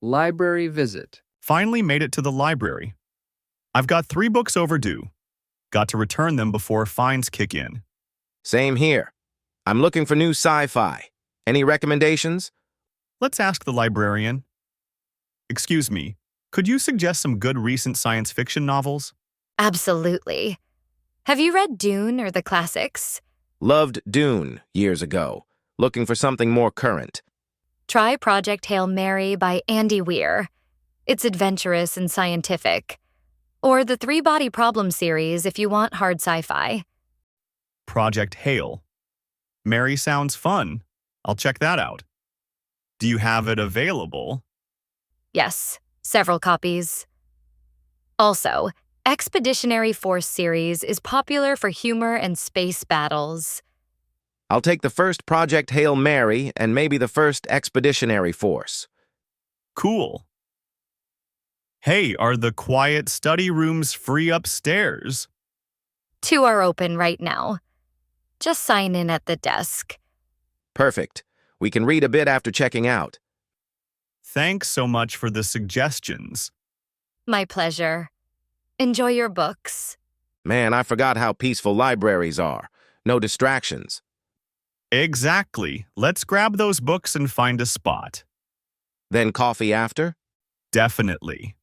Library visit. Finally made it to the library. I've got 3 books overdue. Got to return them before fines kick in. Same here. I'm looking for new sci-fi. Any recommendations? Let's ask the librarian. Excuse me, could you suggest some good recent science fiction novels? Absolutely. Have you read Dune or the classics? Loved Dune years ago. Looking for something more current. Try Project Hail Mary by Andy Weir. It's adventurous and scientific. Or the Three Body Problem series if you want hard sci-fi. Project Hail. Mary sounds fun. I'll check that out. Do you have it available? Yes, several copies. Also, Expeditionary Force series is popular for humor and space battles. I'll take the first Project Hail Mary and maybe the first Expeditionary Force. Cool. Hey, are the quiet study rooms free upstairs? 2 are open right now. Just sign in at the desk. Perfect. We can read a bit after checking out. Thanks so much for the suggestions. My pleasure. Enjoy your books. Man, I forgot how peaceful libraries are. No distractions. Exactly. Let's grab those books and find a spot. Then coffee after? Definitely.